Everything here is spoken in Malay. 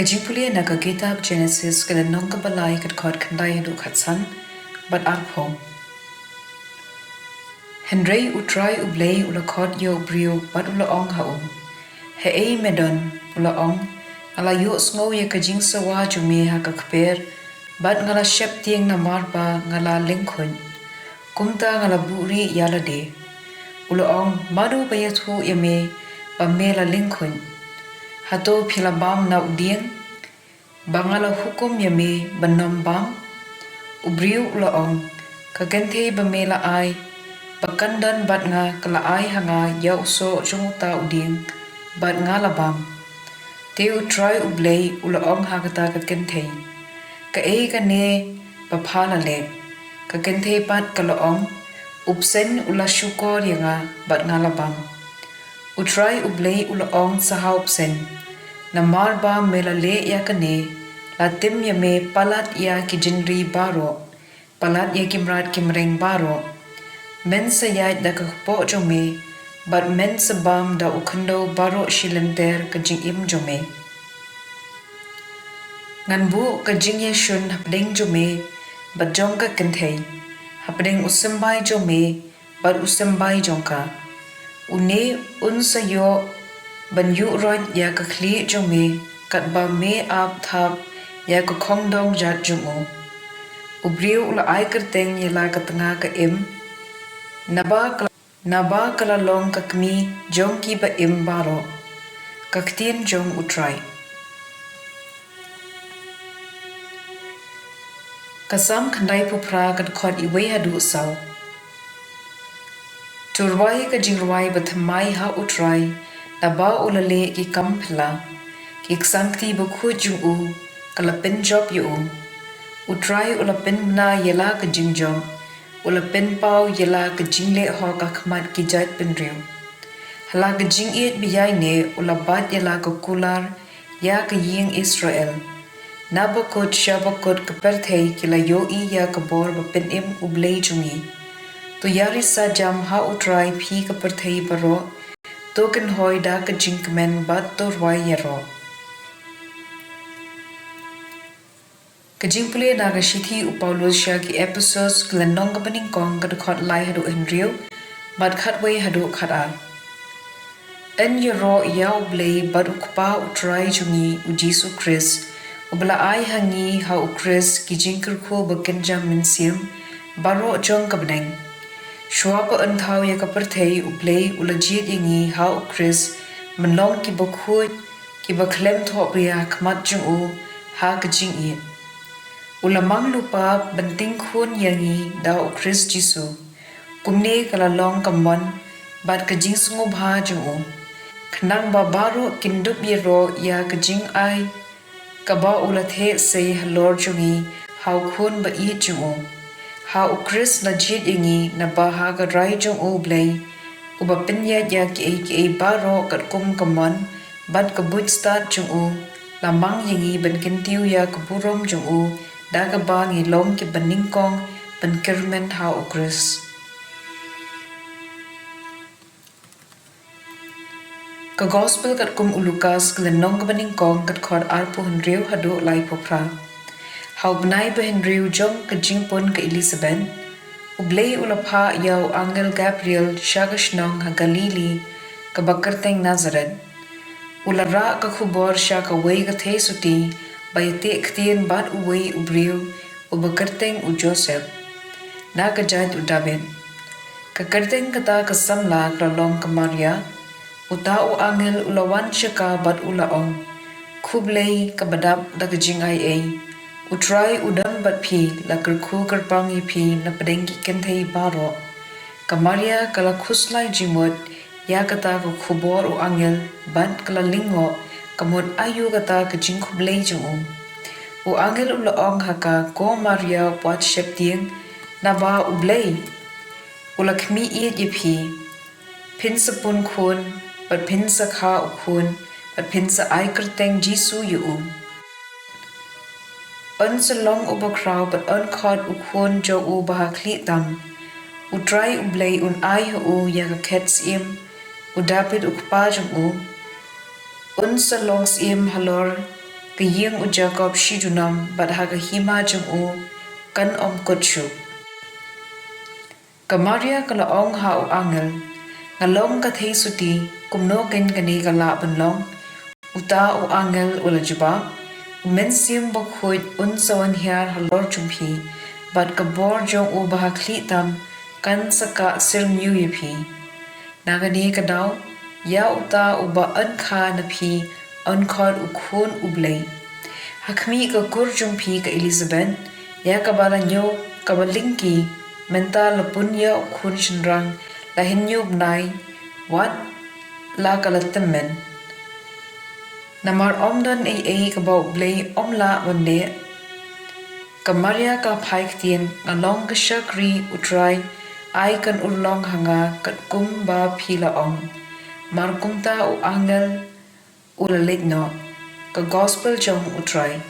Jingpule na kitab Genesis kala nong Blei kat khot khandai du khatsan bat arpho. Henry U Trai U Blei ula khot yo brio bat urlong ha he ei medon urlong ala yo sngo ye kajing sawa jume ha ka khper bat ngala shep tieng na marba ngala lengkhun kumta ngala buri yala de urlong madu bayathu yeme pamela lengkhun hato philabam na udien bangala hukum yame banom bam ubriu urlong kagenthe bamela ai bakandan bat nga kala ai hanga yau so jungta uding bat nga labam te U Trai U Blei urlong hagata kagenthe ka e ka ne baphala le kagenthe pat kalong upsen ula shukor yanga bat nga labam U Trai U Blei urlong sahaup sen namar ba melale ya kane latim yame palat ya jingriaroh palat ya kynrad kimreng baro men sayat da kakpo jome bat men sabam da ukhando baro shilenter ka jingim jome nganbu ka jingïaroh hapdeng jome bat jong ka kenthei hapdeng usambai jome bat usambai jongka une unsayo banyu rod ya ka khli jome kat ba me ap thap ya ka khongdong jat jumu ubriu ula ai kerteng yala ka tanga ka im naba kala long ka Kmie jong ki ba im baro ka ktien jong U Trai kasam khandai pupra kat khot iwe hadu saw turwai ka jingruai bathamai ha U Trai naba ulale ki kampla ki sankti bu khuju u kala pen job yu U Trai ula pen na yela ka jingjom ula pen pau yela ka jingle ho ka khmat ki jat pen riu hala ka jingïaroh biyai ne ula bat yela ka kular ya ka ying Israel nabakot shabakot ka perthei kila yo I ya ka bor ba pen im U Blei jungi to yari sa jam ha U Trai phi ka perthei baro token hoi da ka jingmen bat to rwai yaro ka jingpule na ka shithi U Paulus sha ki episodes glenong ka baning kong ka khot lai hadu henrio bat khatway hadu khata Jisu ya U Blei bat ukpa U Trai jungi U Jisu Khrist U Blei hangi ha U Khrist ki jingkirkho bakenjam minsim baro jong ka bneng shwa pa anthau ya ka perthei U Blei ulajit yangi ha U Khrist manlong ki bakhut ki bakhlem thop ria khmat jung u ha ka jingïaroh ulamang lupa banting khun yangi da U Khrist Jisu kumne kala long kamon bat ka pynsngewbha jung u khnang ba baro jingtiengburom ya ka jing ai ka ba ulathe se halor jungi hau khun beieid jung u ha U Khrist na jit yangi na ba ha ka rai jung u Blei u ba pinya ya ki baro kat kum kamon bat ka but start jung u lamang yangi ban kintiu ya ka burom jung u da ka ba ngi long ki baning kong ban kirmen ha U Khrist ka gospel kat kum ulukas glenong ka baning kong kat khot arpo henriu hadu lai popra hau bnai ba henriu jong ka jingpon ka Elizabeth U Blei ulapha yau angel Gabriel shagashnong ha Galili ka bakarteng Nazareth ulara ka khubor sha ka wei ka the suti bayate ktien bat uwei ubriu u bakarteng U Joseph na ka jat U David ka karteng kata ka samla ka long ka Maria uta U angel ulawan shaka bat ulaong khublei ka badap da ka jingai ei U Trai udam bat phi la karkhu karpangi phi na padengi kenthei baro ka Maria kala khuslai jimot ya kata ka khubor U angel bat kala lingo kamot ayu kata ka jingkhublei jung U angel ulaong haka ko Maria wat shep tieng na ba U Blei ula Kmie phi pinsapun khun bat pinsa kha U khun bat pinsa ai kerteng Jisu yu sa long U bakraw bat khot U khun jo U baha khli tam U Trai U Blei un ai U ya ka khets im U David U kpa jung U sa long sim halor Kaying u Jacob shidunam bat haga hima jong u kan kutsu. Kamaria kala ong ha u angel, ngalong ka thei suti kumno ken kani kala banlong, uta u angel ula juba, umensim bokhuit unsawan hiar halor jumpi, bat kabor jong u bahakli tam kan saka sirnyu yepi. Nagani kadaw, ya uta uba ankha na pi ankod ukhun Blei. Kmie ka kur jumpi ka Elizabeth, ya kabala nyo kabalingki mental lapun ya ukhun shinrang lahin nyo bnai wat la kalatemen. Namar omdon ay kabaw Blei omla wande. Kamaria ka ktien ngalong ka shakri U Trai ay kan urlong hanga kat kumba pila ong. Mar kumta u angel ulalit no ka gospel jong U Trai.